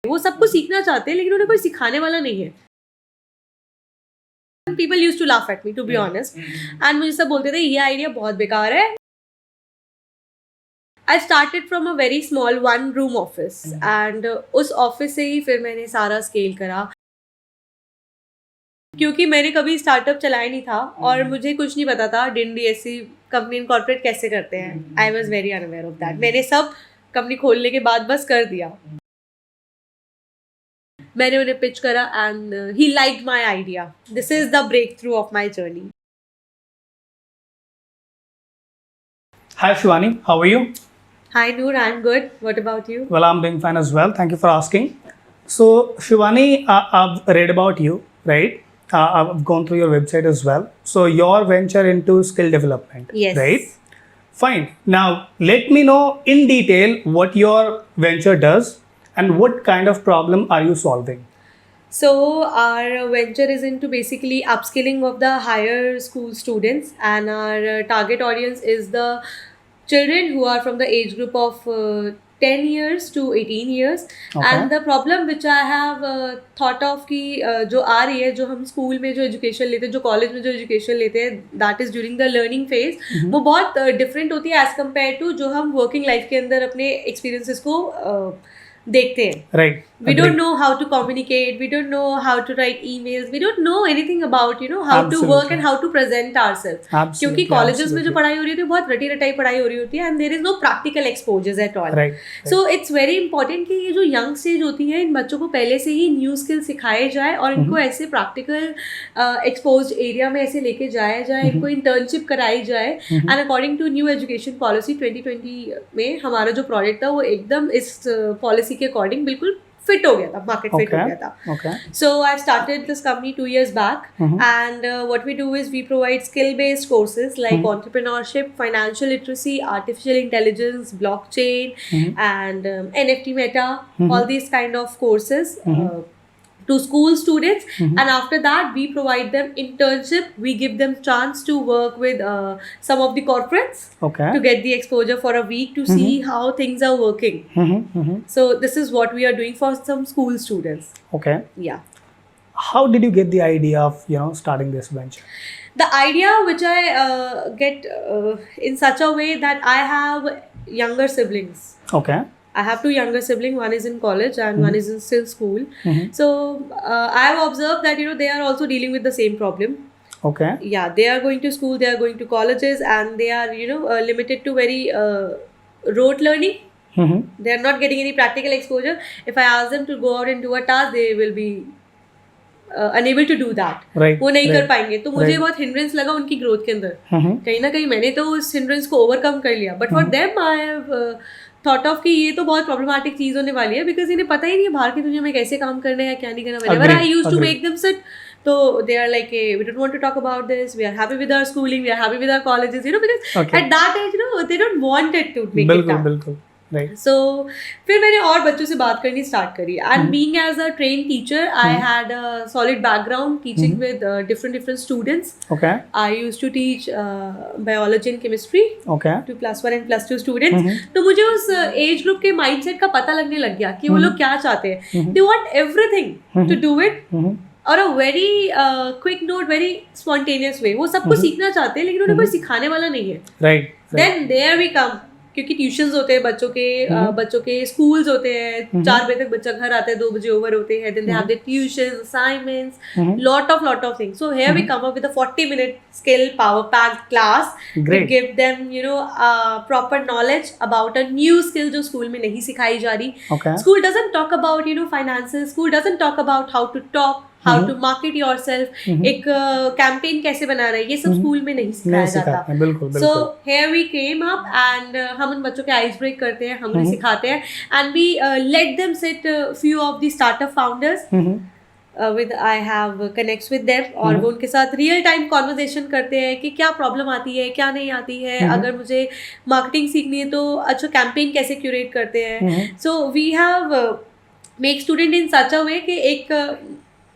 वो सब कुछ सीखना चाहते हैं लेकिन उन्हें कोई सिखाने वाला नहीं है. People used to laugh at me, to be honest. And मुझे सब बोलते थे ये आइडिया बहुत बेकार है. I started from a very small one room office and उस ऑफिस से ही फिर मैंने सारा स्केल करा, क्योंकि मैंने कभी स्टार्टअप चलाया नहीं था और मुझे कुछ नहीं पता था DINDSC कंपनी इनकॉर्पोरेट कैसे करते हैं. I was very unaware of that. मैंने सब कंपनी खोलने के बाद बस कर दिया. मैंने उन्हें पिच करा and he liked my idea. This is the breakthrough of my journey. Hi Shivani, how are you? Hi Noor, I'm good. What about you? Well, I'm doing fine as well. Thank you for asking. So Shivani, I've read about you, right? I've gone through your website as well. So your venture into skill development, Yes. right? Fine. Now let me know in detail what your venture does and what kind of problem are you solving? So our venture is into basically upskilling of the higher school students, and our target audience is the children who are from the age group of 10 years to 18 years. Okay. And the problem which I have thought of कि जो आ रही है, जो हम school में जो education लेते हैं, जो कॉलेज में जो एजुकेशन लेते हैं, that is during the learning phase, वो बहुत डिफरेंट होती है एज कम्पेयर टू जो हम वर्किंग लाइफ के अंदर अपने एक्सपीरियंसेस को देखते हैं. Right. We don't know how to communicate, we don't know how to write emails, we don't know anything about how to work and how to present ourselves. Absolutely. क्योंकि colleges में जो absolutely. पढ़ाई हो रही होती है बहुत रटी रटाई पढ़ाई हो रही होती है, and there is no practical exposures at all. Right. So it's very important कि ये जो यंग स्टेज होती है, इन बच्चों को पहले से ही न्यू स्किल सिखाए जाए और इनको ऐसे प्रैक्टिकल एक्सपोज एरिया में ऐसे लेके जाया जाए, इनको इंटर्नशिप कराई जाए. And according to new education policy 2020 में हमारा जो प्रोजेक्ट था वो एकदम इस पॉलिसी के अकॉर्डिंग बिल्कुल फिट हो गया था, मार्केट फिट हो गया था. Okay. So I started this company 2 years back, and what we do is we provide skill-based courses like entrepreneurship, financial literacy, artificial intelligence, blockchain, and NFT meta, all these kind of courses to school students. And after that we provide them internship, we give them chance to work with some of the corporates Okay. to get the exposure for a week to see how things are working. So this is what we are doing for some school students. Okay. Yeah. How did you get the idea of starting this venture? The idea which I get in such a way that I have younger siblings. Okay. I have 2 younger siblings. One is in college and one is in still school. So I have observed that they are also dealing with the same problem. Okay. Yeah, they are going to school, they are going to colleges, and they are limited to very rote learning. They are not getting any practical exposure. If I ask them to go out and do a task, they will be unable to do that. Right. वो नहीं कर right. पाएंगे. तो मुझे Right. बहुत hindrance लगा उनकी growth के अंदर. कहीं ना कहीं मैंने तो उस हिंड्रेंस को ओवरकम कर लिया, but for them I have thought of कि ये तो बहुत प्रॉब्लमेटिक चीज होने वाली है, बिकॉज इन्हें पता ही नहीं है बाहर की दुनिया में कैसे काम करना है या क्या नहीं करना. Whenever I used to make them sit, तो they are like we don't want to talk about this, we are happy with our schooling, we are happy with our colleges, because Okay. At that age they don't want it to make it बिल्कुल दैट. बिल्कुल. Right. So फिर मैंने और बच्चों से बात करनी स्टार्ट करी, and being as a train teacher I had a solid background teaching with different students. Okay. I used to teach biology and chemistry Okay. to +1 and +2 students. तो मुझे उस एज ग्रुप के माइंडसेट का पता लगने लग गया कि वो लोग क्या चाहते हैं. They want everything to do it और a very quick note, very spontaneous way. वो सब कुछ सीखना चाहते हैं लेकिन उन्हें कोई सिखाने वाला नहीं है. Right. Then there we come, क्योंकि ट्यूशंस होते हैं बच्चों के स्कूल्स होते हैं, 4 बजे तक बच्चा घर आता है, 2 बजे ओवर होते हैं, then they have their tuitions, assignments, lot of things. So here we come up with a 40-minute skill power packed class to Great. give them proper knowledge about a new skill जो school में नहीं सिखाई जा रही. Okay. School doesn't talk about finances, school doesn't talk about how to talk, how to market yourself, एक campaign कैसे बनाना है, ये सब स्कूल में नहीं सिखाया नहीं जाता. सिखाते हैं, बिल्कुल So बिल्कुल. here we came up and हम उन बच्चों के आइस ब्रेक करते हैं, हम उन्हें सिखाते हैं, and we let them sit few of the startup founders with I have connects with them, और वो उनके साथ रियल टाइम कॉन्वर्सेशन करते हैं कि क्या प्रॉब्लम आती है, क्या नहीं आती है, अगर मुझे मार्केटिंग सीखनी है तो अच्छा कैंपेन कैसे क्यूरेट करते हैं. So we have make student in such a way कि एक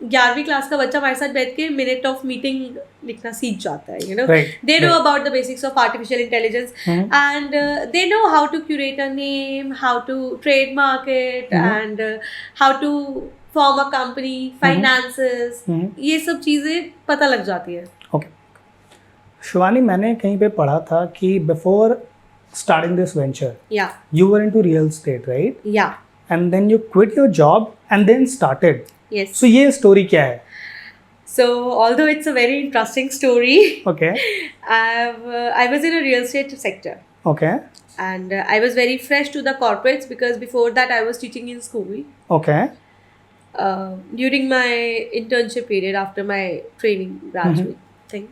11वीं क्लास का बच्चा हमारे साथ बैठ के मिनट ऑफ मीटिंग लिखना सीख जाता है, Right, they know right. about the basics of artificial intelligence, and they know how to curate a name, how to trademark it, and how to form a company, finances, ये सब चीज़ें पता लग जाती है. ओके शिवानी, मैंने कहीं पे पढ़ा था कि before starting this venture Yeah, you were into real estate, right? yeah, And then you quit your job and then started. yes. So ये story क्या है? So although it's a very interesting story, Okay, I was in a real estate sector. okay, And I was very fresh to the corporates because before that I was teaching in school. okay, During my internship period after my training graduate thing.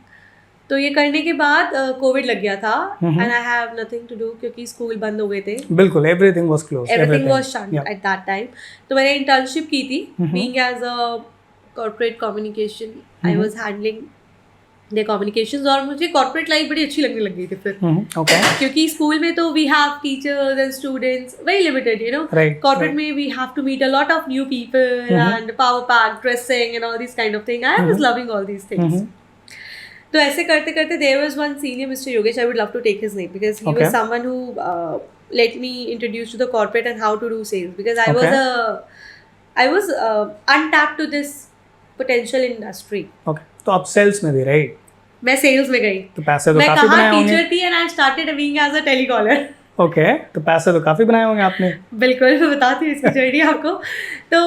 तो ये करने के बाद Covid लग गया था and I have nothing to do क्योंकि school बंद हो गए थे. बिल्कुल everything was closed. Everything was shut Yeah. At that time. तो मैंने इंटर्नशिप की थी being as a corporate communication. I was handling the communications और मुझे कॉर्पोरेट लाइफ बड़ी अच्छी लगने लग गई थी फिर. Okay, क्योंकि स्कूल में तो we have teachers and students very limited, Right, corporate right. में we have to meet a lot of new people and power pack dressing and all this kind of thing. I was loving all these things. तो ऐसे करते करते there was one senior mister Yogesh, I would love to take his name because he Okay. Was someone who let me introduce to the corporate and how to do sales because I was untapped to this potential industry. okay. तो आप sales में भी, right? मैं sales में गई. तो पैसे तो मैं काफी कहाँ बनाए होंगे. टीचर थी and I started being as a telecaller. Okay, तो पैसे तो काफी बनाए होंगे आपने. बिल्कुल, मैं बताती हूँ इसकी जर्नी आपको. तो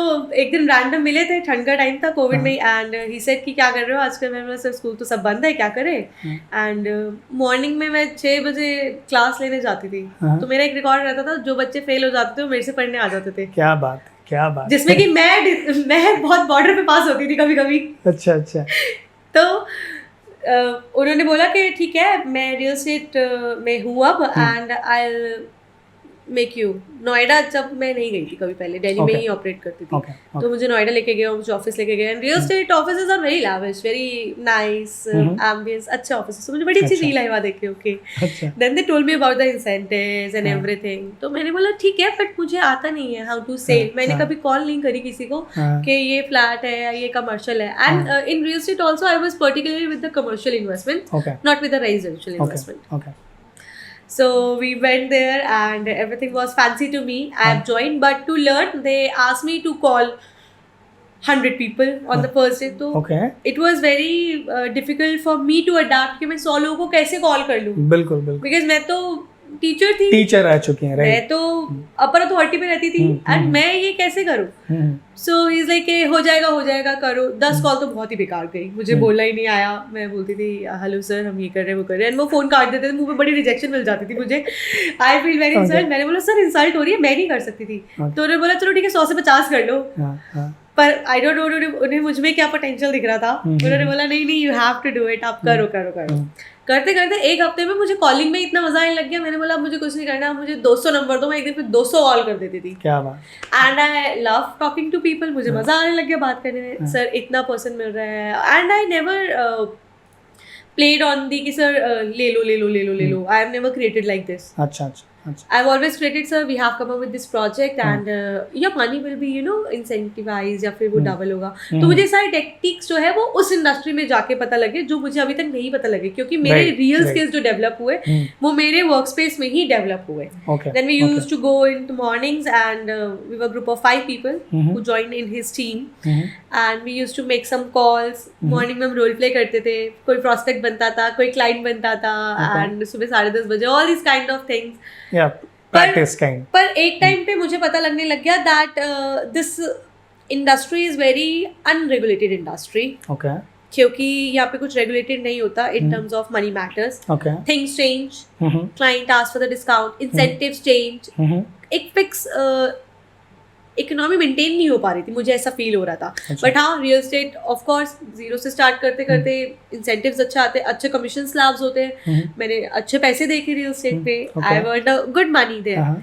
एक दिन रैंडम मिले थे, ठंड का टाइम था, कोविड में, एंड ही सेड कि क्या कर रहे हो आजकल. मैंने बोला सर स्कूल तो सब बंद है, क्या करें. एंड मॉर्निंग में मैं 6 बजे क्लास लेने जाती थी. तो मेरा एक रिकॉर्ड रहता था, जो बच्चे फेल हो जाते थे वो मेरे से पढ़ने आ जाते थे. क्या बात, क्या बात. जिसमें कि मैं बहुत बॉर्डर पे पास होती थी कभी कभी. अच्छा अच्छा. तो उन्होंने बोला कि ठीक है, मैं रियल एस्टेट में हूँ अब and I make you. Noida जब मैं नहीं गई थी कभी पहले, दिल्ली में ही ऑपरेट करती थी. Okay, okay. तो मुझे नोएडा लेके गए, मुझे ऑफिस लेके गए. And real estate offices are very lavish, very nice ambience, अच्छे ऑफिस. तो मुझे बड़ी अच्छी फील आई वहाँ देख के. ओके, अच्छा. Then they told me about the incentives and everything. तो मैंने बोला ठीक है, बट मुझे आता नहीं है हाउ टू सेल. मैंने कभी कॉल नहीं करी किसी को कि ये फ्लैट है या ये कमर्शियल है. And in real estate also I was particularly with the commercial investment, Okay, not with the residential investment. okay. So we went there and everything was fancy to me. I have joined, but to learn, they asked me to call 100 people on the first day. So Okay. it was very difficult for me to adapt कि मैं 100 लोगों को कैसे call कर लूँ. बिल्कुल बिल्कुल. Because मैं तो टीचर थी, टीचर रह चुकी हैं, मैं राइट? तो अपर अथॉरिटी पे रहती थी एंड मैं ये कैसे करूँ. सो ही इज लाइक हो जाएगा करो. 10 कॉल तो बहुत ही बेकार गई, मुझे बोलना ही नहीं आया. मैं बोलती थी हेलो सर, हम ये कर रहे हैं वो कर रहे हैं, एंड वो फोन काट देते थे. मुंह पे बड़ी रिजेक्शन मिल जाती थी मुझे. I feel very insult. मैंने बोला सर इंसल्ट हो रही है, मैं नहीं कर सकती थी. तो उन्होंने बोला चलो ठीक है 100 से 50 कर लो. पर आई डोंट नो उन्हें मुझ में क्या पोटेंशियल दिख रहा था. उन्होंने बोला नहीं you have to do it, आप करो. करते करते एक हफ्ते में मुझे कॉलिंग में इतना मजा आने लग गया. मैंने बोला मुझे कुछ नहीं करना, मुझे 200 नंबर दो. मैं एक दिन पे 200 कॉल कर देती थी. क्या बात. And I love talking to people. मुझे मजा आने लग गया बात करने में. सर इतना पर्सन मिल रहा है. And I never played on the कि sir ले लो. I have never created like this. अच्छा. I've always created sir we have come up with this project and your money will be incentivized या फिर वो double होगा. तो मुझे सारे टेक्निक्स जो है वो उस इंडस्ट्री में जाके पता लगे जो मुझे अभी तक नहीं पता लगे, क्योंकि मेरे रियल स्किल्स जो डेवलप हुए वो मेरे वर्क स्पेस में ही डेवलप हुए. Then we used to go in the mornings and we were a group of 5 people who joined in his team and we used to make some calls. Morning में हम role play करते थे, कोई prospect बनता था, कोई client बनता था एंड सुबह 10:30 बजे all this kind of things. Practice kind. पर एक टाइम पे मुझे पता लगने लग गया that this industry is very unregulated industry. Okay. क्योंकि यहाँ पे कुछ रेगुलेटेड नहीं होता in terms of money matters. Okay. Things change, client ask for the discount, incentives change. एक फिक्स इकोनॉमी मेंटेन नहीं हो पा रही थी, मुझे ऐसा फील हो रहा था. बट हाँ, real estate of course zero से स्टार्ट करते करते इंसेंटिव्स अच्छा आते, अच्छे कमीशन स्लैब्स होते हैं. मैंने अच्छे पैसे देखे रियल एस्टेट पे. I earned a good money there.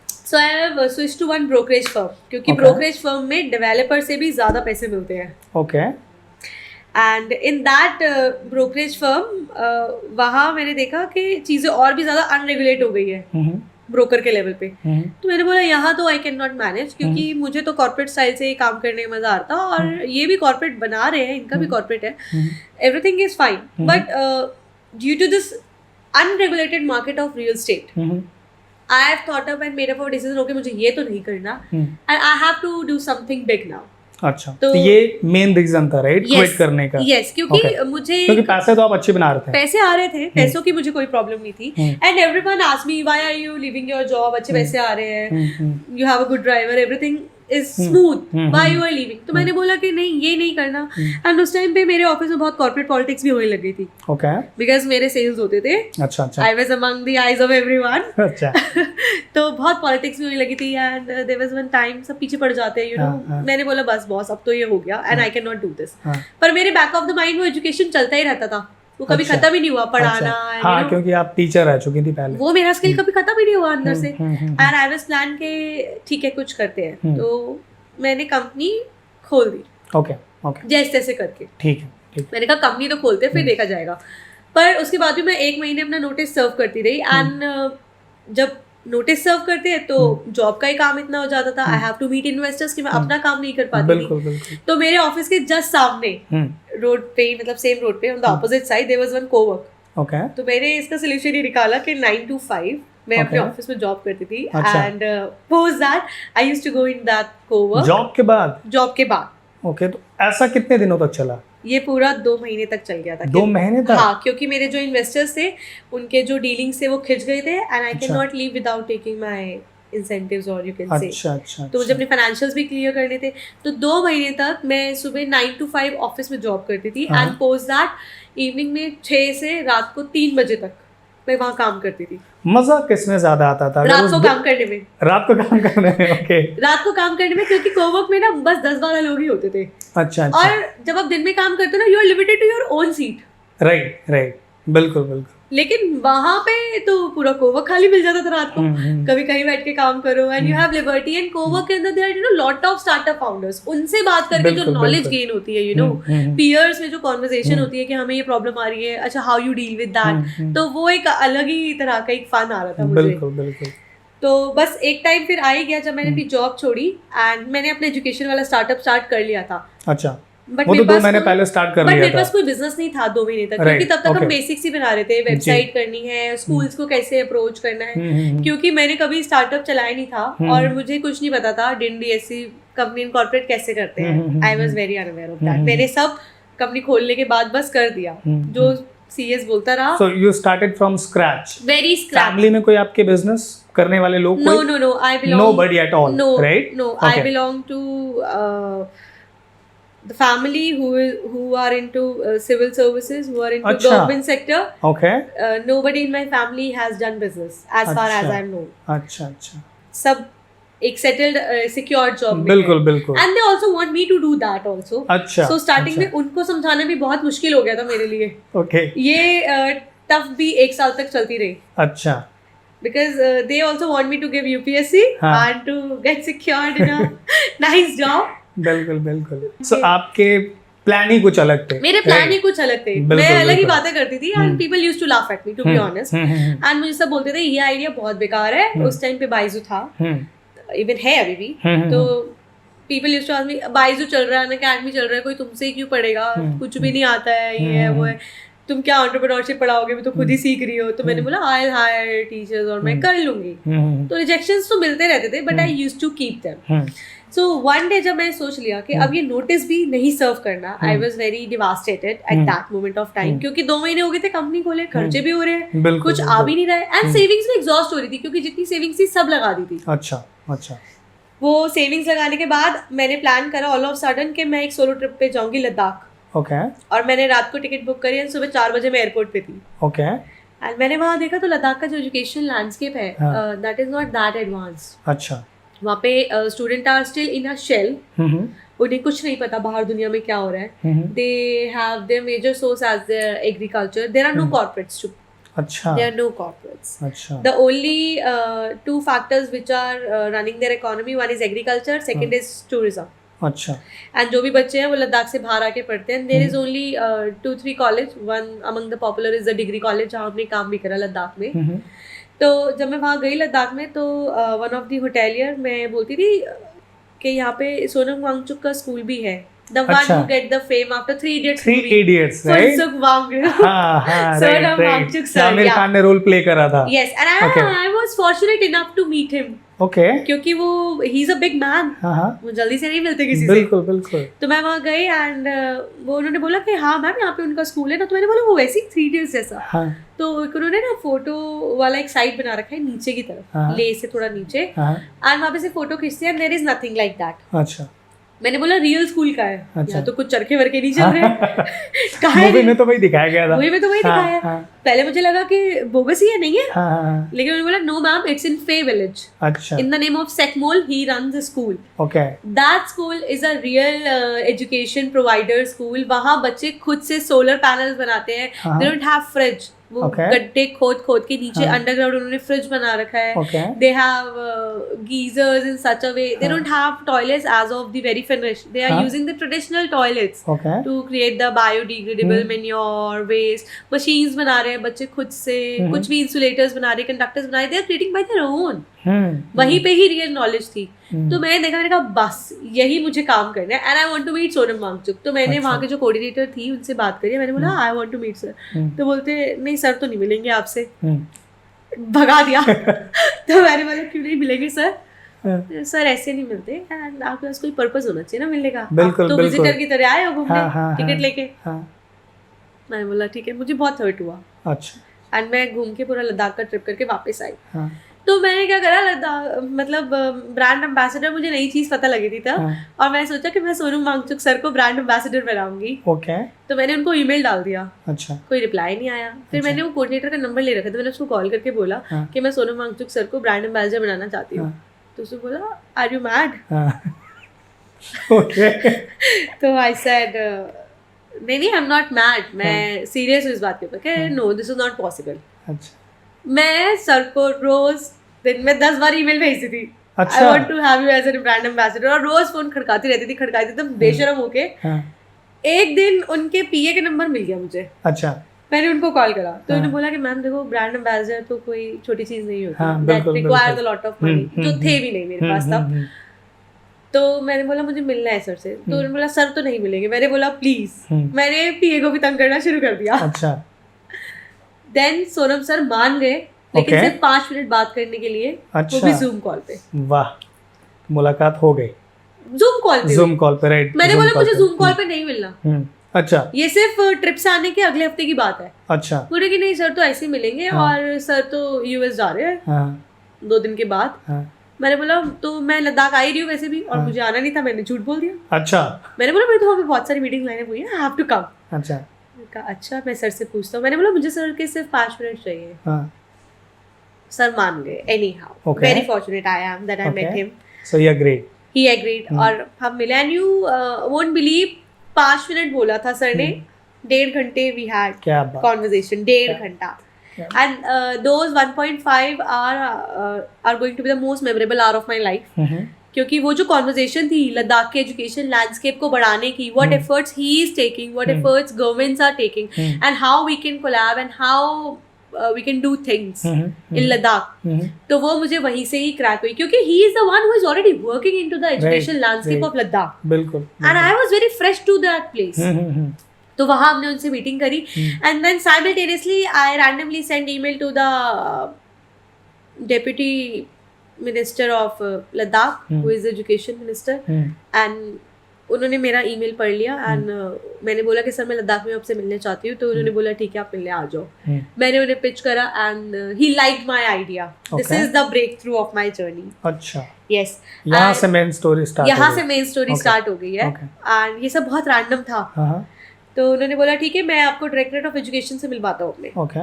So I have switched to one brokerage firm, क्योंकि ब्रोकरेज फर्म में डेवलपर से भी ज़्यादा पैसे मिलते हैं. Okay. And in that brokerage firm वहाँ मैंने देखा कि चीज़ें और भी ज़्यादा अनरेगुलेट हो गई है. ब्रोकर के लेवल पे। तो मैंने बोला यहाँ तो आई कैन नॉट मैनेज, क्योंकि मुझे तो कॉर्पोरेट स्टाइल से काम करने में मजा आता, और ये भी कॉर्पोरेट बना रहे हैं, इनका भी कॉर्पोरेट है, everything is fine, but due to this unregulated market of real estate, I have thought up and made up a decision, okay मुझे ये तो नहीं करना, and I have to do something big now. अच्छा, तो ये main reason था, right, quit करने का? यस, क्योंकि मुझे, क्योंकि पैसे तो आप अच्छे बना रहे थे, पैसे आ रहे थे, पैसों की मुझे कोई प्रॉब्लम नहीं थी, and everyone asked me why are you leaving your job, अच्छे पैसे आ रहे हैं, you have a good driver, everything is smooth, why you are leaving? तो मैंने बोला कि नहीं, ये नहीं करना। एंड उस टाइम पे मेरे ऑफिस में बहुत कॉर्पोरेट पॉलिटिक्स भी होने लग गई थी, ओके, बिकॉज मेरे सेल्स होते थे, अच्छा, I was among the eyes of everyone, अच्छा, तो बहुत पॉलिटिक्स भी होने लगी थी, and there was one time सब पीछे पड़ जाते हैं, यू नो। मैंने बोला बस बॉस, अब तो ये हो गया, and I can not do this. पर मेरे बैक ऑफ द माइंड वो एजुकेशन चलता ही रहता था, वो कभी खत्म ही नहीं हुआ पढ़ाना, हाँ, क्योंकि आप टीचर रह चुकी थी पहले, वो मेरा स्किल कभी खत्म ही नहीं हुआ अंदर से, एंड आई वाज प्लान के ठीक है कुछ करते हैं, तो मैंने कंपनी खोल दी, ओके, जैसे तैसे करके, ठीक है, मैंने कहा कंपनी तो खोलते फिर देखा जाएगा। पर उसके बाद भी मैं 1 महीने अपना नोटिस सर्व करती रही, एंड जब नोटिस सर्व करते हैं तो जॉब का ही काम इतना हो जाता था, I have to meet investors कि मैं अपना काम नहीं कर पाती थी। तो मेरे ऑफिस के जस्ट सामने रोड पे, मतलब सेम रोड पे on the opposite side, there was one cowork, okay, तो मैंने इसका सोल्यूशन ये निकाला कि 9 to 5 मैं अपने ऑफिस में जॉब करती थी, and post that I used to go in that cowork. Job के बाद, ओके, तो ऐसा कितने दिनों तक चला? ये पूरा 2 महीने तक चल गया था। 2 महीने तक? हाँ, क्योंकि मेरे जो इन्वेस्टर्स थे उनके जो डीलिंग्स थे वो खिंच गए थे, and I can not leave without taking my incentives, और यू कैन से, अच्छा, तो मुझे अपने फाइनेंशियल्स भी क्लियर करने थे। तो 2 महीने तक मैं सुबह 9 to 5 ऑफिस में जॉब करती थी, एंड पोस्ट दैट इवनिंग में 6 से रात को 3 बजे तक मैं वहाँ काम करती थी। मजा किसमें ज्यादा आता था? रात को काम करने में। रात को काम करने में, ओके, रात को काम करने में, क्योंकि कोवर्क में ना बस 10-12 लोग ही होते थे। अच्छा, और जब आप दिन में काम करते हो ना, you are limited to your own seat, right, बिल्कुल, लेकिन वहां पे तो पूरा कोवर्क खाली मिल जाता था रात को, कभी कहीं बैठ के काम करो, and you have liberty, and cowork के अंदर there are, you know, lot of startup founders, उनसे बात करके जो नॉलेज गेन होती है, यू नो, पीयर्स में जो कॉन्वर्सेशन होती है कि हमें ये प्रॉब्लम आ रही है, अच्छा how you deal with that, तो वो एक अलग ही तरह का एक फन आ रहा था मुझे। बिल्कुल। तो बस एक टाइम फिर आ ही गया जब मैंने अपनी जॉब छोड़ी, एंड मैंने अपने एजुकेशन वाला स्टार्टअप स्टार्ट कर लिया था। अच्छा, बट वो तो 2 महीने पहले स्टार्ट कर लिया था। मेरे पास कोई बिजनेस नहीं था 2 महीने तक, क्योंकि तब तक हम बेसिक्स ही बना रहे थे, वेबसाइट करनी है, स्कूल्स को कैसे अप्रोच करना है, क्योंकि मैंने कभी स्टार्टअप चलाया नहीं था, और मुझे कुछ नहीं पता था DINDSC कंपनी इनकॉर्पोरेट कैसे करते हैं, आई was very unaware of that. मैंने सब कंपनी खोलने के बाद बस कर दिया जो CS बोलता रहा। So you started from scratch? Very scratch. Family में कोई आपके बिजनेस करने वाले लोग? No, I belong, nobody at all, right? No, I belong to the family who are into civil services, who are into government sector. Okay. Nobody in my family has done business as far as I know. अच्छा. सब एक settled secured job में बिल्कुल. And they also want me to do that also. अच्छा. So starting में उनको समझाना भी बहुत मुश्किल हो गया था मेरे लिए. Okay. ये टफ भी 1 साल तक चलती रही. अच्छा. Because they also want me to give UPSC and to get secured in a nice job. बिल्कुल। So आपके प्लान ही कुछ अलग थे? मेरे प्लान ही कुछ अलग थे, मैं अलग ही बातें करती थी, and people used to laugh at me, to be honest, and मुझे सब बोलते थे ये आइडिया बहुत बेकार है। उस टाइम पे बाइजू था, इवन है अभी भी, तो people used to ask me Byju चल रहा है ना, अकेडमी चल रहा है, कोई तुमसे क्यों पढ़ेगा, कुछ भी नहीं आता है, ये है वो है, तुम क्या एंटरप्रेन्योरशिप पढ़ाओगे, तो खुद ही सीख रही हो। तो मैंने बोला आई हायर टीचर्स और मैं कर लूंगी। तो रिजेक्शंस तो मिलते रहते थे, but I used to keep them. So one day जब मैंने सोच लिया कि अब ये नोटिस भी नहीं सर्व करना, I was very devastated at that moment of time, क्योंकि 2 महीने हो गए थे कंपनी खोले, खर्चे भी हो रहे हैं, कुछ आ भी नहीं रहा है, एंड सेविंग्स भी एग्जॉस्ट हो रही थी, क्योंकि जितनी सेविंग्स थी सब लगा दी थी। अच्छा। वो सेविंग्स लगाने के बाद मैंने प्लान करा ऑल ऑफ सडन कि मैं एक सोलो ट्रिप पे जाऊंगी लद्दाख। ओके। और मैंने रात को टिकट बुक करी, सुबह 4 बजे मैं एयरपोर्ट पे थी। ओके। एंड मैंने वहाँ देखा तो लद्दाख का जो एजुकेशन लैंडस्केप है, that is not that advance. अच्छा। वहाँ पे student are still in a shell, उन्हें कुछ नहीं पता बाहर दुनिया में क्या हो रहा है। They have their major source as their agriculture, there are no corporates too, there are no corporates. The only 2 factors which are running their economy, one is agriculture, second is tourism. अच्छा. And जो भी बच्चे हैं वो लद्दाख से बाहर आके पढ़ते हैं. There is only 2-3 college. One among the popular is the degree college, जहाँ हमने काम भी करा लद्दाख में. तो जब मैं वहाँ गई लद्दाख में तो वन ऑफ द होटेलियर मैं बोलती थी कि यहाँ पे सोनम वांगचुक का स्कूल भी है, द वन अच्छा। Who get the fame after 3 idiots three idiots right. Phunsukh Wangchuk हाँ हाँ Sonam right right, Wangchuk sir, Aamir yeah. Khan ने रोल प्ले करा था। yes and Okay. I was fortunate enough to meet him okay. क्योंकि वो he is a big man, हाँ हाँ वो जल्दी से नहीं मिलते किसी से। बिल्कुल बिल्कुल। तो मैं वहाँ गई एंड वो उन्होंने बोला कि हाँ मैम यहाँ पे उनका स्कूल है ना, तो मैंने बोला वो वैसे ही 3 इडियट्स जैसा। हाँ तो एक उन्होंने ना फोटो वाला एक साइड बना रखा है नीचे की तरफ, हाँ। ले से थोड़ा नीचे, हाँ एंड वहाँ पे से फोटो खींचते हैं, there is nothing like that. अच्छा। मैंने बोला रियल स्कूल का है, अच्छा। यहाँ तो कुछ चरखे वरखे नहीं चल रहे कहाँ मूवी है? में तो वही दिखाया गया था। मूवी में तो वही हाँ, दिखाया है। हाँ। पहले मुझे लगा कि बोगस ही है, नहीं है, हाँ हाँ लेकिन उन्होंने बोला नो मैम इट्स इन फे विलेज अच्छा in the name of Sekmol he runs a school. Okay That school is a real education provider school. वहाँ बच्चे खुद से solar panels बनाते हैं. हाँ। They don't have fridge. वो Okay. गड्ढे खोद के नीचे हाँ। अंडरग्राउंड उन्होंने फ्रिज बना रखा है. Okay. They have geezers in such a way. They हाँ। don't have toilets as of the very finish. They are हाँ। using the traditional toilets okay to create the biodegradable manure waste. Machines बना रहे हैं बच्चे खुद से, कुछ भी insulators बना रहे हैं, conductors बना रहे हैं. They are creating by their own. वहीं पे ही रियल नॉलेज थी। तो मैंने देखा, मैंने कहा बस यही मुझे काम करना है and I want to meet Sonam Wangchuk. तो मैंने अच्छा। वहाँ के जो कोऑर्डिनेटर थी उनसे बात करी, मैंने बोला I want to meet sir. तो बोलते नहीं सर तो नहीं मिलेंगे आपसे, भगा दिया। तो मैंने बोला क्यों नहीं मिलेंगे सर? सर ऐसे नहीं मिलते एंड आपके पास कोई पर्पस होना चाहिए ना मिलने का। बिल्कुल, आप तो बिल्कुल। विजिटर की तरह आए हो घूमने, हाँ, हाँ, टिकट हाँ। लेके। हाँ मैंने बोला ठीक है। मुझे बहुत हर्ट हुआ अच्छा एंड मैं घूम के पूरा लद्दाख का ट्रिप करके वापस आई। हाँ तो मैंने क्या करा, लद्दाख मतलब ब्रांड एम्बेसडर, मुझे नई चीज़ पता लगी थी तब, हाँ। और मैंने सोचा कि मैं सोनम वांगचुक सर को ब्रांड एम्बेसडर बनाऊंगी। ओके तो मैंने उनको ईमेल डाल दिया, अच्छा कोई रिप्लाई नहीं आया। फिर मैंने वो कोऑर्डिनेटर का नंबर ले रखा था, मैंने उसको कॉल करके बोला हाँ। कि मैं सोनम वांगचुक सर को ब्रांड एम्बेसडर बनाना चाहती हूँ। तो उसने बोला आर यू मैड? हाँ ओके तो आई सेड नहीं आई एम नॉट मैड, मैं सीरियस हूँ इस बात के ऊपर कि no this is not possible. अच्छा मैं सर को रोज दिन में 10 बार ईमेल भेजती थी, अच्छा। I want to have you as a brand ambassador, और रोज फोन खड़काती रहती थी एकदम बेशरम होके। हाँ एक दिन उनके पीए के नंबर मिल गया मुझे, अच्छा मैंने उनको कॉल करा तो हाँ। उन्होंने बोला कि मैम देखो ब्रांड एम्बेसडर तो कोई छोटी चीज नहीं होती, हाँ, दैट बिल्कुल, रिक्वायर्स अ बिल्कुल। लॉट ऑफ मनी, जो थे भी नहीं मेरे पास तब। तो मैंने बोला मुझे मिलना है सर से। तो उन्होंने बोला सर तो नहीं मिलेंगे। मैंने बोला प्लीज। मैंने पीए को भी तंग करना शुरू कर दिया। अच्छा देन सोनम सर मान गए, लेकिन Okay. सिर्फ 5 मिनट बात करने के लिए, वो अच्छा। भी जूम कॉल पे। वाह मुलाकात हो गई जूम कॉल पे जूम कॉल पे राइट। मैंने बोला मुझे जूम कॉल पे नहीं मिलना, अच्छा ये सिर्फ ट्रिप से आने के अगले हफ्ते की बात है। अच्छा बोले कि नहीं सर तो ऐसे ही मिलेंगे, हाँ। और सर तो यूएस जा रहे हैं हाँ 2 दिन के बाद। हाँ मैंने बोला तो मैं लद्दाख आई रही हूँ वैसे भी, और हाँ। मुझे आना नहीं था, मैंने झूठ बोल दिया। अच्छा मैंने बोला मेरे तो वहाँ पे बहुत सारी मीटिंग लाइन हुई है, आई हैव टू कम। अच्छा कहा अच्छा मैं सर से पूछता हूँ। मैंने बोला मुझे सर के सिर्फ 5 मिनट चाहिए। हाँ सर मान गए anyhow, Okay. Very fortunate I am that I met Okay. Him, so you agreed. He agreed, और हम मिले। And you won't believe 5 minute बोला था सर ने, 1.5 घंटे वी हैड क्या बात। conversation, 1.5 घंटा। And those 1.5 are going to be the most memorable hour of my life. क्योंकि वो जो कॉन्वर्जेशन थी लद्दाख के एजुकेशन लैंडस्केप को बढ़ाने की, what efforts he is taking, what efforts governments are taking, and how we can collab and how we can do things in Ladakh, तो वो मुझे वहीं से ही क्रैक हुई, क्योंकि he is the one who is already working into the education landscape of Ladakh, बिल्कुल and I was very fresh to that place. तो वहाँ हमने उनसे मीटिंग करी, and then simultaneously I randomly send email to the deputy minister of Ladakh who is education minister, and उन्होंने मेरा email पढ़ लिया। एंड मैंने बोला कि सर मैं लद्दाख में आपसे मिलने चाहती हूँ। तो उन्होंने बोला ठीक है आप मिलने आ जाओ। मैंने उन्हें पिच करा and he liked my idea. This is the breakthrough of my journey. अच्छा यस, यहाँ से मेन स्टोरी स्टार्ट यहाँ से मेन स्टोरी स्टार्ट हो गई है। Okay. एंड ये सब बहुत रैंडम था। हाँ तो उन्होंने बोला ठीक है मैं आपको डायरेक्टरेट ऑफ एजुकेशन से मिलवाता हूँ अपने okay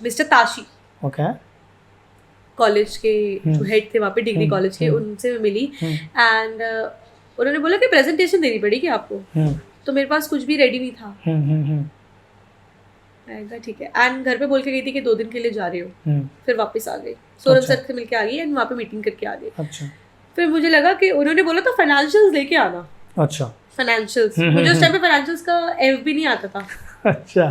mister Tashi, okay college के जो हेड थे वहाँ पे डिग्री कॉलेज के, उनसे मैं मिली। एंड उन्होंने बोला कि प्रेजेंटेशन देनी पड़ेगी आपको। तो मेरे पास कुछ भी रेडी नहीं था। मैंने कहा ठीक है। एंड घर पे बोल के गई थी कि 2 दिन के लिए जा रही हूँ। फिर वापस आ गई, सोनम सर से मिलके आ गई एंड वहाँ पे मीटिंग करके आ गई। अच्छा फिर मुझे लगा कि उन्होंने बोला था फाइनेंशियल्स लेके आना। अच्छा फाइनेंशियल्स, मुझे उस टाइम पे फाइनेंशियल्स का एफ भी नहीं आता था। अच्छा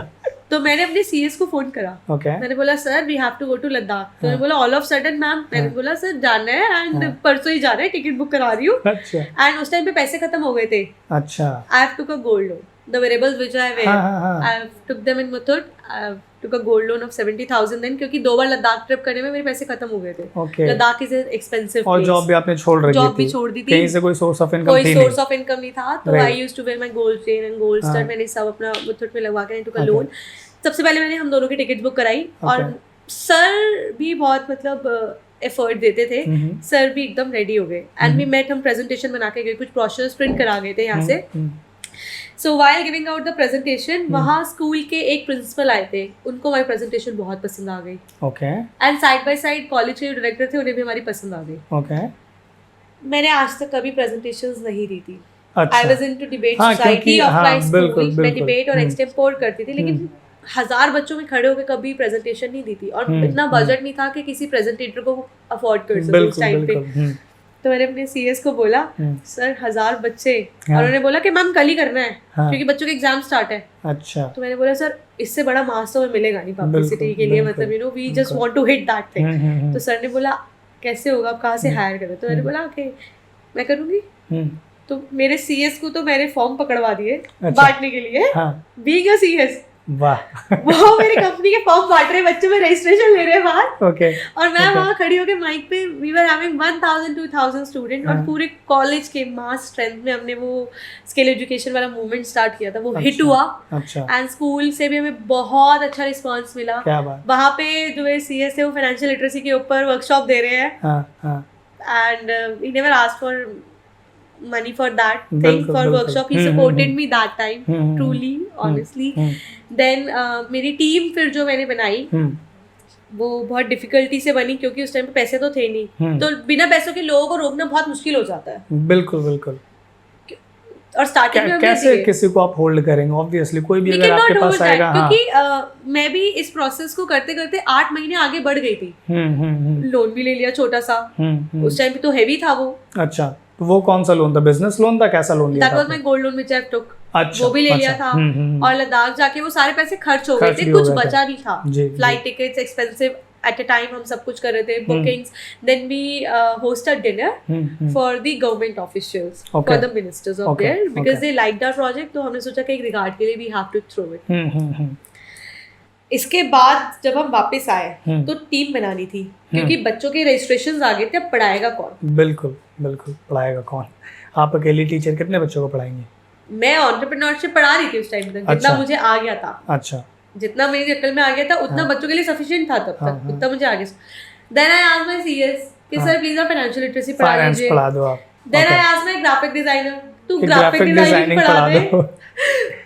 तो मैंने अपने सीएस को फोन करा, ओके मैंने बोला sir we have to go to Ladakh. तो उन्होंने बोला ऑल ऑफ सडन मैम, मैंने बोला सर जाना है एंड परसों ही जाना है, टिकट बुक करा रही हूँ। अच्छा एंड उस टाइम पे पैसे खत्म हो गए थे। अच्छा I have took a gold loan, the wearables which I wear, I have took them in Muthoot, I have took a gold loan of 70,000 then, क्योंकि 2 बार लद्दाख ट्रिप करने में मेरे पैसे खत्म हो गए थे। ओके लद्दाख इज एक्सपेंसिव और जॉब भी आपने छोड़ रखी थी, जॉब भी छोड़ दी थी, कहीं से कोई सोर्स ऑफ इनकम कोई थी सोर्स नहीं। ऑफ इनकम नहीं था। तो Right. I used to wear my gold chain and gold stud, मैंने सब अपना मुथूट में लगवा के आई टुक अ Okay. लोन। सबसे पहले मैंने हम दोनों की टिकट बुक कराई और सर भी बहुत मतलब एफर्ट देते थे, सर भी एकदम रेडी हो गए एंड वी मेट, हम प्रेजेंटेशन बना के गए, कुछ ब्रोशर्स प्रिंट करा गए थे यहाँ से। So while giving out the presentation, वहाँ स्कूल के एक प्रिंसिपल आए थे, उनको हमारी प्रेजेंटेशन बहुत पसंद आ गई okay and side by side college के जो डायरेक्टर थे उन्हें भी हमारी पसंद आ गई। ओके मैंने आज तक कभी प्रेजेंटेशंस नहीं दी थी। अच्छा आई वाज इनटू डिबेट हाँ, सोसाइटी क्योंकि- ऑफ हाँ, माय बिल्कुल, स्कूल, मैं बिल्कुल। डिबेट और एक्सटेम्पोर करती थी, लेकिन 1000 बच्चों में खड़े होकर कभी प्रेजेंटेशन नहीं दी थी और इतना बजट नहीं था कि किसी प्रेजेंटेटर को अफोर्ड कर सके उस टाइम पे। तो मैंने अपने सीएस को बोला सर 1000 बच्चे, और उन्होंने बोला कि मैम कल ही करना है क्योंकि बच्चों के एग्जाम स्टार्ट है। अच्छा तो मैंने बोला सर इससे बड़ा मास तो हमें मिलेगा नहीं पब्लिसिटी के लिए, मतलब you know we just want to hit that thing. तो सर ने बोला कैसे होगा, आप कहाँ से हायर करें? तो मैंने बोला कि मैं करूँगी। तो मेरे सीएस को तो मैंने फॉर्म पकड़वा दिए बांटने के लिए, बीइंग अ सीएस। वाह वो मेरी कंपनी के फॉर्म बांट रहे, बच्चों में रजिस्ट्रेशन ले रहे हैं बाहर, ओके और मैं वहाँ खड़ी होकर माइक पे, वी वर हैविंग 1000-2000 स्टूडेंट और पूरे कॉलेज के मास स्ट्रेंथ में हमने वो स्किल एजुकेशन वाला मूवमेंट स्टार्ट किया था, वो हिट हुआ। अच्छा एंड स्कूल से भी हमें बहुत अच्छा रिस्पांस मिला। क्या बात। वहाँ पे जो है सीएस है वो फाइनेंशियल लिटरेसी के ऊपर वर्कशॉप दे रहे हैं and he never asked for money for that thing, for workshop. He supported me that time, truly, honestly. Then मेरी टीम फिर जो मैंने बनाई वो बहुत डिफिकल्टी से बनी, क्योंकि उस टाइम पे पैसे तो थे नहीं, तो बिना पैसों के लोगों को रोकना बहुत मुश्किल हो जाता है। बिल्कुल बिल्कुल। और स्टार्टिंग में कैसे किसी को आप होल्ड करेंगे? ऑब्वियसली कोई भी अगर आपके पास आएगा, क्योंकि मैं भी इस प्रोसेस को करते करते 8 महीने आगे बढ़ गई थी। लोन भी ले लिया छोटा सा, उस टाइम पे तो हेवी था वो। अच्छा, तो वो कौन सा लोन था? बिजनेस लोन था? कैसा लोन लिया था? That was my gold loan which I took. अच्छा, वो भी ले लिया था और लद्दाख जाके वो सारे पैसे खर्च हो गए थे, कुछ बचा नहीं था। Flight tickets expensive at a time, हम सब कुछ कर रहे थे, bookings. Then we host a dinner for the government officials, for the ministers of there, because they liked our project. तो हमने सोचा कि एक रिगार्ड के लिए we have to throw it. इसके बाद जब हम वापस आए तो टीम बनानी थी, क्योंकि बच्चों के रजिस्ट्रेशंस आ गए थे, अब पढ़ाएगा कौन? बिल्कुल बिल्कुल, पढ़ाएगा कौन? आप अकेली टीचर कितने बच्चों को पढ़ाएंगे? मैं एंटरप्रेन्योरशिप पढ़ा रही थी उस टाइम तक, जितना मुझे आ गया था। अच्छा, जितना मेरी अकल में आ गया था उतना बच्चों के लिए सफिशिएंट था तब तक, उतना मुझे आ गया। Then I asked my CS कि सर प्लीज आप फाइनेंशियल लिटरेसी पढ़ा दीजिए, पढ़ा दो आप। Then I asked my graphic designer तू ग्राफिक डिजाइनिंग पढ़ा दे।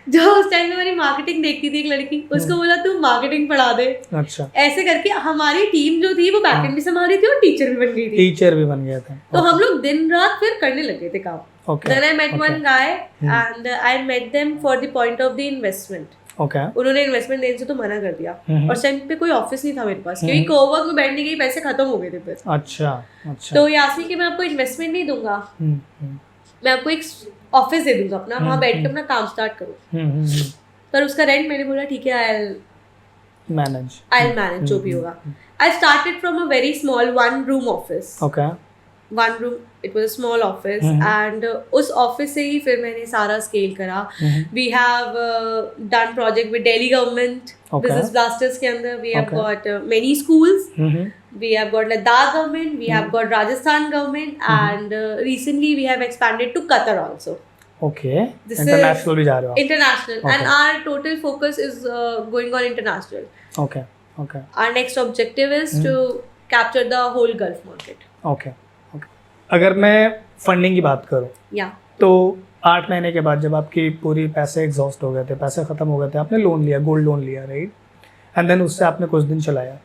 जो उस टाइम में हमारी मार्केटिंग देखती थी एक लड़की, उसको बोला तू मार्केटिंग पढ़ा दे। अच्छा, ऐसे करके हमारी टीम जो थी वो बैकएंड भी संभाल रही थी और टीचर भी बन गई थी। टीचर भी बन गया था। तो हम लोग दिन रात फिर करने लगे थे काम। Then I met one guy and I met them for the point of the investment. Okay. उन्होंने इन्वेस्टमेंट देने से तो मना कर दिया और उस टाइम पे कोई ऑफिस नहीं था मेरे पास, क्योंकि कोवर्क में बैठने के पैसे खत्म हो गए थे फिर। अच्छा अच्छा। तो यास्मी कि मैं आपको इन्वेस्टमेंट नहीं दूंगा, मैं आपको एक ऑफिस दे दूंगा अपना, वहाँ बैठ के अपना काम स्टार्ट करो। पर उसका रेंट मैंने बोला ठीक है, I'll manage जो भी होगा। I started from a very small one room office. Okay. One room, it was a small office and उस ऑफिस से ही फिर मैंने सारा स्केल करा। We have done project with Delhi government, business blasters के अंदर we have got many schools, we have got Ladakh government, we have got Rajasthan government and recently we have expanded to Qatar also. Okay. International भी जा रहे हो? International and our total focus is going on international. Okay. Okay. Our next objective is to capture the whole Gulf market. Okay. अगर मैं funding की बात करूँ तो 8 महीने के बाद जब आपकी पूरी पैसे एग्जॉस्ट हो गए थे, पैसे ख़त्म हो गए थे, आपने लोन लिया, गोल्ड लोन लिया, राइट? एंड देन उससे आपने कुछ दिन चलाया,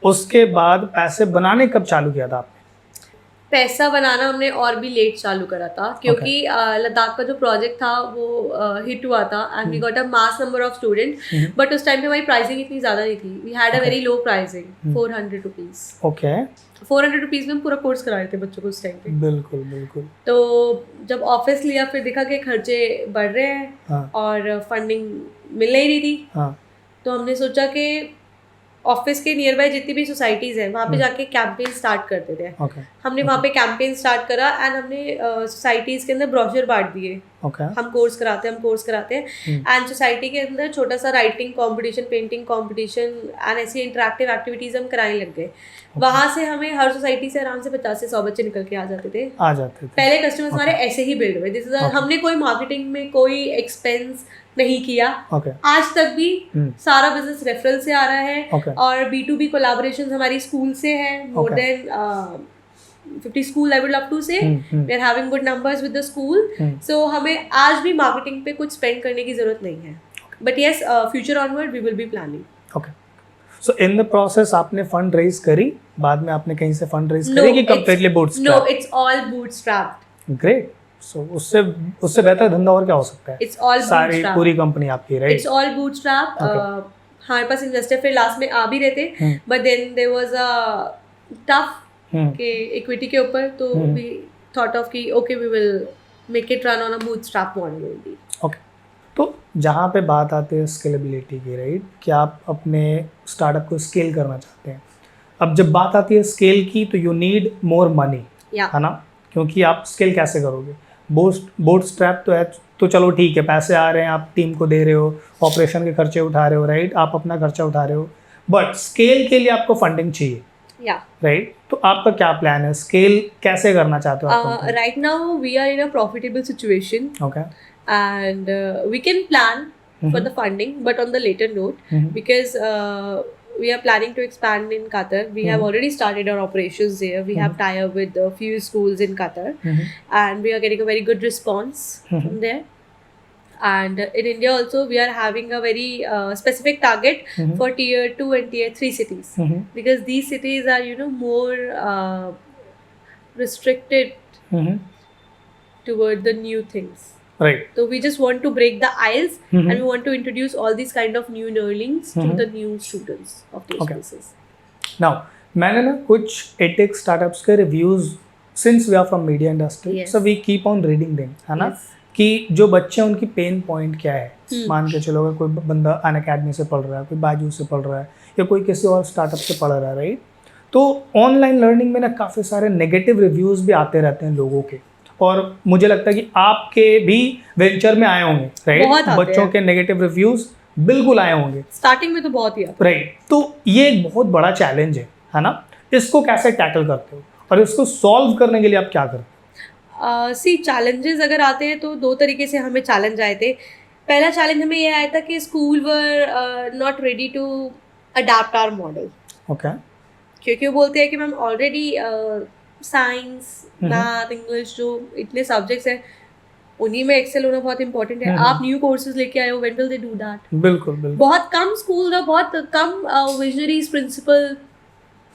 उसके बाद पैसे बनाने कब चालू किया था आपने? पैसा बनाना हमने और भी लेट चालू करा था, क्योंकि लद्दाख का जो प्रोजेक्ट था वो हिट हुआ था and we got a mass number of student, but उस टाइम पे हमारी प्राइसिंग इतनी ज़्यादा नहीं थी। We had a very low pricing, 400 rupees. Okay, 400 rupees में हम पूरा कोर्स करा रहे थे बच्चों को उस टाइम पे। बिल्कुल बिल्कुल। तो जब ऑफिस लिया फिर देखा कि खर्चे बढ़ रहे हैं और फंडिंग मिल नहीं रही थी, तो हमने सोचा कि ऑफिस के नियर बाय जितनी भी सोसाइटीज़ हैं वहाँ पे जाके कैंपेन स्टार्ट करते थे। हमने वहाँ पे कैंपेन स्टार्ट करा एंड हमने सोसाइटीज़ के अंदर ब्रोशर बांट दिए। हम कोर्स कराते हैं एंड सोसाइटी के अंदर छोटा सा writing competition, painting competition and ऐसी इंटरेक्टिव एक्टिविटीज़ हम कराने लग गए। वहाँ से हमें हर सोसाइटी से आराम से 50 से 100 बच्चे निकल के आ जाते थे। पहले कस्टमर्स हमारे ऐसे ही बिल्ड हुए। हमने कोई मार्केटिंग में कोई एक्सपेंस नहीं किया। आज तक भी सारा बिजनेस रेफरल से आ रहा है और B2B कोलैबोरेशंस हमारी स्कूल से है। More than 50 school I would love to say we are having good numbers with the school. So हमें आज भी मार्केटिंग पे कुछ स्पेंड करने की जरूरत नहीं है। But yes, future onward we will be planning. Okay. So in the process आपने फंड रेज करी, बाद में आपने कहीं से फंड रेज करी कि completely bootstrapped? No, it's all bootstrapped. Great. So उससे बेहतर धंधा और क्या हो सकता है? It's all सारी पूरी कंपनी आपकी, right? It's all bootstrapped. हमारे पास इन्वेस्टर फिर लास्ट में आ भी रहे थे, but then there was a tough के इक्विटी के ऊपर, तो we thought of कि okay we will make it run on a bootstrap model only. Okay. तो जहाँ पे बात आती है स्केलेबिलिटी की, राइट, कि आप अपने स्टार्टअप को स्केल करना चाहते हैं। अब जब बात आती है स्केल की तो यू नीड मोर मनी, है ना, क्योंकि आप स्केल कैसे करोगे? बूटस्ट्रैप तो है तो चलो ठीक है, पैसे आ रहे हैं, आप टीम को दे रहे हो, ऑपरेशन के खर्चे उठा रहे हो, राइट, आप अपना खर्चा उठा रहे हो, बट स्केल के लिए आपको फंडिंग चाहिए, राइट? तो आपका क्या प्लान है? स्केल कैसे करना चाहते हो आप? Right now we are in a profitable situation, okay, and we can plan for the funding, but on the later note, because we are planning to expand in Qatar. We have already started our operations there. We have tie-up with a few schools in Qatar, and we are getting a very good response from there. And in India also, we are having a very specific target for tier 2 and tier 3 cities, because these cities are, you know, more restricted toward the new things. Right. So we just want to break the ice, and we want to introduce all these kind of new learnings to the new students of those places. Now, मैंने ना कुछ edtech startups के reviews, since we are from media industry, so we keep on reading them, है ना, कि जो बच्चे हैं उनकी पेन पॉइंट क्या है। मान के चलो अगर कोई बंदा अनअकैडमी से पढ़ रहा है, कोई बाजू से पढ़ रहा है, या कोई किसी और स्टार्टअप से पढ़ रहा है, राइट, तो ऑनलाइन लर्निंग में ना काफ़ी सारे नेगेटिव रिव्यूज़ भी आते रहते हैं लोगों के, और मुझे लगता है कि आपके भी वेंचर में आए होंगे, राइट, बच्चों के नेगेटिव रिव्यूज बिल्कुल आए होंगे स्टार्टिंग में, तो बहुत ही आते, राइट। तो ये एक बहुत बड़ा चैलेंज है ना, इसको कैसे टैकल करते हो और इसको सॉल्व करने के लिए आप क्या करते हो? सी चैलेंजेस अगर आते हैं तो दो तरीके से हमें चैलेंज आए थे। पहला चैलेंज हमें ये आया था कि school were not ready to adapt our model, okay, क्योंकि वो बोलते हैं कि ma'am already science, math, English, जो इतने सब्जेक्ट्स हैं उन्हीं में एक्सेल होना बहुत इंपॉर्टेंट है। आप न्यू कोर्सेज लेके आए हो, when will they do that? बिल्कुल। बहुत कम स्कूल और बहुत कम विजनरीज प्रिंसिपल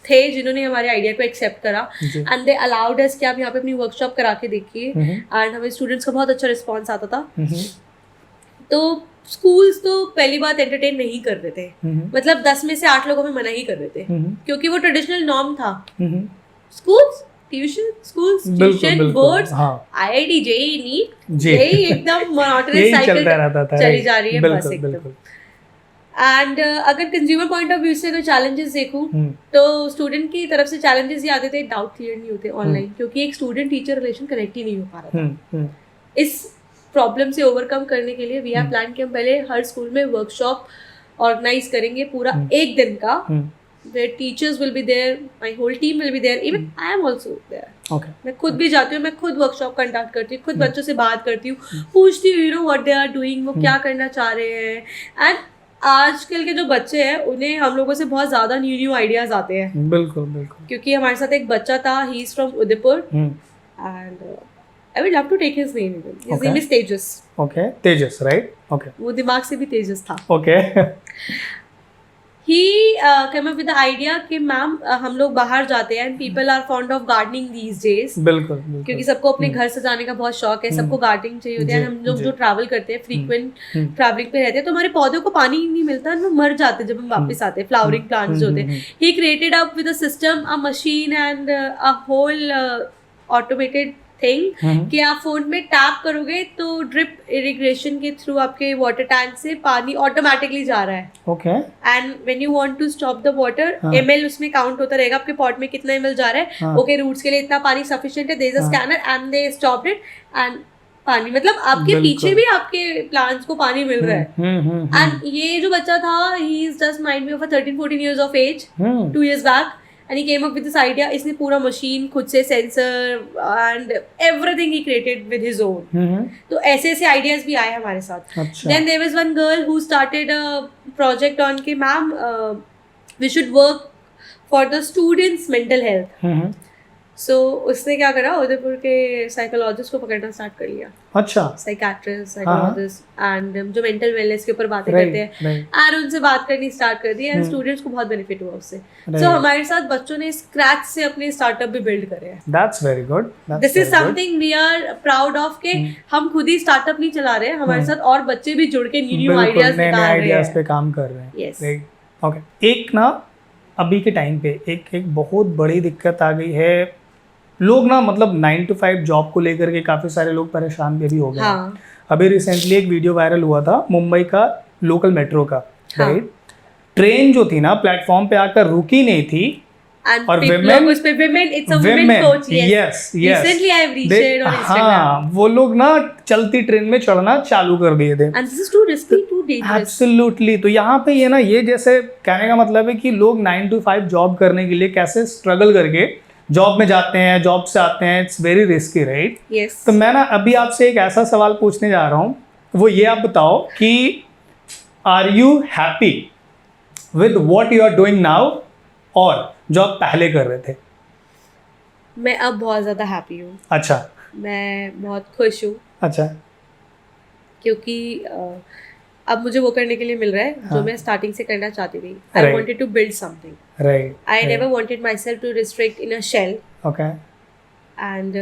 थे जिन्होंने हमारे आइडिया को एक्सेप्ट करा, एंड दे अलाउड अस कि आप यहाँ पे अपनी वर्कशॉप करा के देखिए, एंड हमें स्टूडेंट्स का बहुत अच्छा रिस्पॉन्स आता था। तो स्कूल्स तो पहली बात एंटरटेन नहीं कर रहे थे, मतलब 10 में से 8 लोगों में मना ही कर रहे थे, क्योंकि वो ट्रेडिशनल नॉर्म था। Schools, tuition, boards, IIT, JEE, NEET, यही एकदम मोनोटोनस साइकिल चली जा रही है बस एकदम। एंड अगर कंज्यूमर पॉइंट ऑफ व्यू से अगर चैलेंजेस देखूं तो स्टूडेंट की तरफ से चैलेंजेस ये आते थे, डाउट क्लियर नहीं होते ऑनलाइन, क्योंकि एक स्टूडेंट टीचर रिलेशन कनेक्ट ही नहीं हो पा रहा था। इस प्रॉब्लम से ओवरकम करने के लिए वी हैव प्लान कि हम पहले हर स्कूल में वर्कशॉप ऑर्गेनाइज करेंगे पूरा एक दिन का, where teachers will be there, my whole team will be there, even I am also there. Okay. मैं खुद भी जाती हूँ, मैं खुद वर्कशॉप कंडक्ट करती हूँ, खुद बच्चों से बात करती हूँ, पूछती हूँ, you know what they are doing, वो क्या करना चाह रहे हैं। एंड आजकल के जो बच्चे हैं उन्हें हम लोगों से बहुत ज़्यादा न्यू आइडियाज आते हैं। बिल्कुल। क्योंकि हमारे साथ एक बच्चा था, he is from Udaipur, and I would love to take his name even. His name is Tejas. Okay, Tejas, right? Okay. वो दिमाग से भी तेजस था। Okay. He came up with the idea कि मैम हम लोग बाहर जाते हैं, and people are fond of gardening these days. बिल्कुल। क्योंकि सबको अपने घर सजाने का बहुत शौक है, सबको गार्डनिंग चाहिए होती है। हम लोग जो ट्रैवल करते हैं, फ्रीक्वेंट ट्रैवलिंग पे रहते हैं, तो हमारे पौधों को पानी नहीं मिलता, वो मर जाते जब हम वापस आते हैं, फ्लावरिंग प्लांट्स जो होते हैं। He created up with a system, a machine and a whole automated thing कि आप फोन में टैप करोगे तो ड्रिप इरिगेशन के थ्रू आपके वाटर टैंक से पानी ऑटोमेटिकली जा रहा है. Okay. And when you want to stop the water, ml उसमें काउंट होता रहेगा आपके पॉट में कितना ml जा रहा है. ओके, रूट्स के लिए इतना पानी सफिशिएंट है, there is a scanner and they stopped it and पानी, मतलब आपके पीछे भी आपके प्लांट्स को पानी मिल रहा है. एंड ये जो बच्चा था, he is just mind me of a 13-14 years of age, 2 years back, and he came up with this idea. इसने पूरा मशीन खुद से sensor and everything he created with his own. तो ऐसे ऐसे आइडियाज भी आए हमारे साथ. Then there was one girl who started a project on के ma'am we should work for the students mental health. So उसने क्या करा, उदयपुर के साइकोलॉजिस्ट को पकड़ना स्टार्ट कर लिया. अच्छा. साइकियाट्रिस्ट, साइकोलॉजिस्ट एंड जो मेंटल वेलनेस के ऊपर बातें करते हैं, और उनसे बात करनी स्टार्ट कर दी एंड स्टूडेंट्स को बहुत बेनिफिट हुआ उससे. सो हमारे साथ बच्चों ने स्क्रैच से अपने स्टार्टअप भी बिल्ड करे हैं. That's very good. This is something we are proud of के हम खुद ही स्टार्टअप नहीं चला रहे हैं, हमारे साथ और बच्चे भी जुड़ के न्यू आइडियाज निकाल रहे हैं, आइडियाज पे काम कर रहे हैं. यस. ओके. एक ना अभी के टाइम पे एक बहुत बड़ी दिक्कत आ गई है. लोग ना मतलब 9 to 5 जॉब को लेकर के काफ़ी सारे लोग परेशान भी हो गए. हाँ. अभी रिसेंटली एक वीडियो वायरल हुआ था मुंबई का लोकल मेट्रो का. राइट. ट्रेन जो थी ना प्लेटफॉर्म पे आकर रुकी नहीं थी. और वो लोग ना चलती ट्रेन में चढ़ना चालू कर दिए थे. एब्सोल्युटली. तो यहाँ पे ये ना, ये जैसे कहने का मतलब है कि लोग 9 to 5 जॉब करने के लिए कैसे स्ट्रगल करके जॉब में जाते हैं, जॉब से आते हैं. It's very risky, right? Yes. तो मैं ना अभी आपसे एक ऐसा सवाल पूछने जा रहा हूँ, वो ये आप बताओ कि are you happy with what you are doing now और जो आप पहले कर रहे थे? मैं अब बहुत ज़्यादा हैप्पी हूँ. अच्छा. मैं बहुत खुश हूँ. अच्छा. क्योंकि अब मुझे वो करने के लिए मिल रहा है जो मैं स्टार्टिंग से करना चाहती थी. I wanted to build something. Right. I never wanted myself to restrict in a shell. Okay. And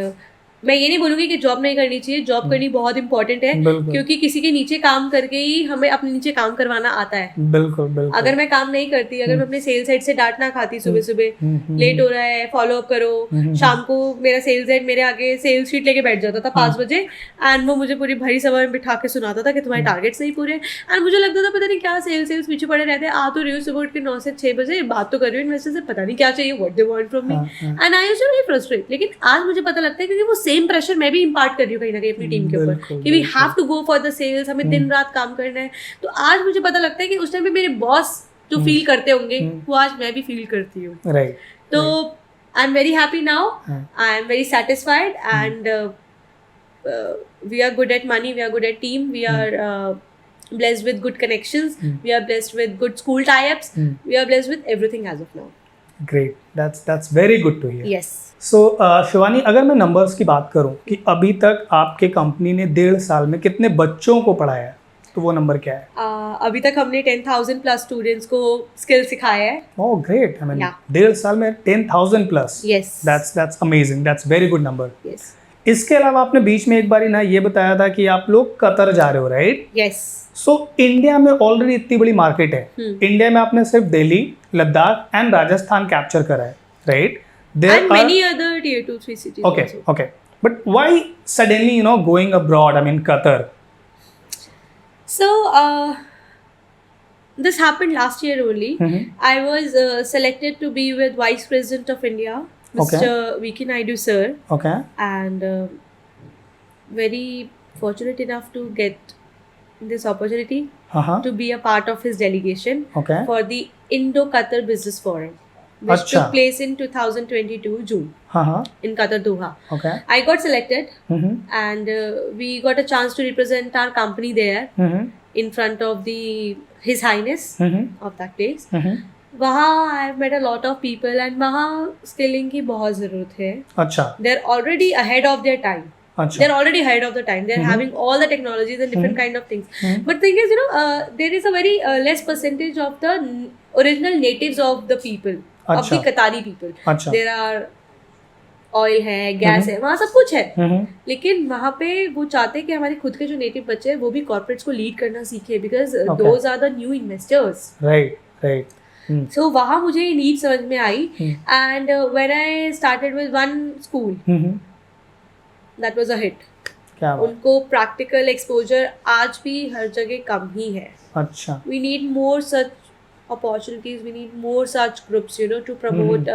मैं ये नहीं बोलूँगी कि जॉब नहीं करनी चाहिए. जॉब करनी बहुत इंपॉर्टेंट है, क्योंकि किसी के नीचे काम करके ही हमें अपने नीचे काम करवाना आता है. बिल्कुल बिल्कुल. अगर मैं काम नहीं करती, अगर मैं अपने सेल्स हेड से डांट ना खाती सुबह सुबह, लेट हो रहा है, फॉलो अप करो, शाम को मेरा सेल्स हेड मेरे आगे सेल्स शीट लेके बैठ जाता था 5 बजे एंड वो मुझे पूरी भरी सभा में बिठा के सुनाता था कि तुम्हारे टारगेट्स नहीं पूरे. एंड मुझे लगता था पता नहीं क्या सेल्स पीछे पड़े रहते हैं. आ तो रही हूँ सुबह उठ के 9 से 6 बजे, बात तो कर रही हूँ इन्वेस्टर से, पता नहीं क्या चाहिए, what they want from me, and I used to be frustrated. लेकिन आज मुझे पता लगता है क्योंकि वो सेम प्रेशर मैं भी इम्पार्ट कर रही हूँ कहीं ना कहीं अपनी टीम के ऊपर कि we have to go for the sales, हमें दिन रात काम करना है. तो आज मुझे पता लगता है कि उस टाइम पे मेरे बॉस जो फील करते होंगे वो आज मैं भी फील करती हूँ. राइट. तो I am very happy now, I am very satisfied and we are good at money, we are good at team, we are blessed with good connections, we are blessed with good school tie-ups, we are blessed with everything as of now. Great. That's very good to hear. Yes. So Shivani, अगर मैं numbers की बात करूं कि अभी तक आपके company ने 1.5 साल में कितने बच्चों को पढ़ाया है, तो वो नंबर क्या है? अभी तक हमने 10,000 प्लस स्टूडेंट्स को स्किल सिखाया है. Oh great. I mean 1.5 साल में 10,000 plus. Yes. That's amazing. That's very good number. Yes. इसके अलावा आपने बीच में एक बारी ना ये बताया था कि आप लोग कतर जा रहे हो, राइट? Yes. सो इंडिया में ऑलरेडी इतनी बड़ी मार्केट है. इंडिया में आपने सिर्फ दिल्ली, लद्दाख एंड राजस्थान कैप्चर करा है, right? And many other tier 2, 3 cities. Okay. But why suddenly, going abroad? I mean, Qatar. So, this happened last year only. I was selected to be with Vice President of India, Mr. V.K. Naidu sir. Okay. And very fortunate enough to get this opportunity to be a part of his delegation for the Indo-Qatar Business Forum, which took place in 2022 June in Qatar, Doha. Okay. I got selected and we got a chance to represent our company there in front of His Highness of that place. वहाँ I met a lot of people and वहाँ skilling की बहुत ज़रूरत है. अच्छा. They're already ahead of their time. They're already ahead of the time. They're having all the technologies and different kind of things. But thing is, there is a very less percentage of the original natives of the people, of the Qatari people. There are oil है, gas है, वहाँ सब कुछ है. लेकिन वहाँ पे वो चाहते हैं कि हमारे खुद के जो नेटिव बच्चे हैं वो भी कॉर्पोरेट्स को लीड करना सीखे, because those are the new investors. Right. So वहाँ मुझे ये नीड समझ में आई. And when I started with one school, that was a hit. क्या बात. उनको प्रैक्टिकल एक्सपोजर आज भी हर जगह कम ही है. अच्छा. We need more such opportunities, we need more such groups, you know, to promote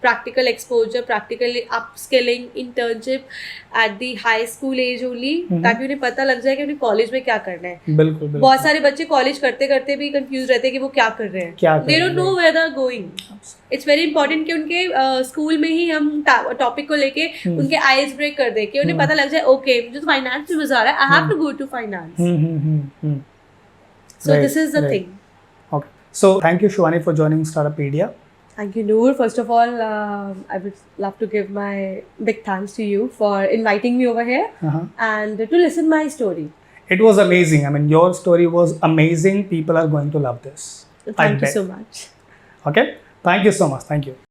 practical exposure, practical upskilling, internship at the high school age only, ताकि उन्हें पता लग जाए कि उन्हें कॉलेज में क्या करना है. बिल्कुल बिल्कुल. बहुत सारे बच्चे कॉलेज करते करते भी कंफ्यूज रहते हैं कि वो क्या कर रहे हैं. क्या कर They रहे don't know हैं. where they're going. It's very important कि उनके स्कूल में ही हम टॉपिक को लेके उनके आइज ब्रेक कर दें कि उन्हें पता लग जाए ओके मुझे तो फाइनेंस में मजा आ रहा है, I have to go to finance. So Right, this is the right. thing. Okay. So thank you, Shivani, for joining Startupedia. Thank you, Noor. First of all, I would love to give my big thanks to you for inviting me over here and to listen my story. It was amazing. I mean, your story was amazing. People are going to love this. Thank you so much. Okay. Thank you so much. Thank you.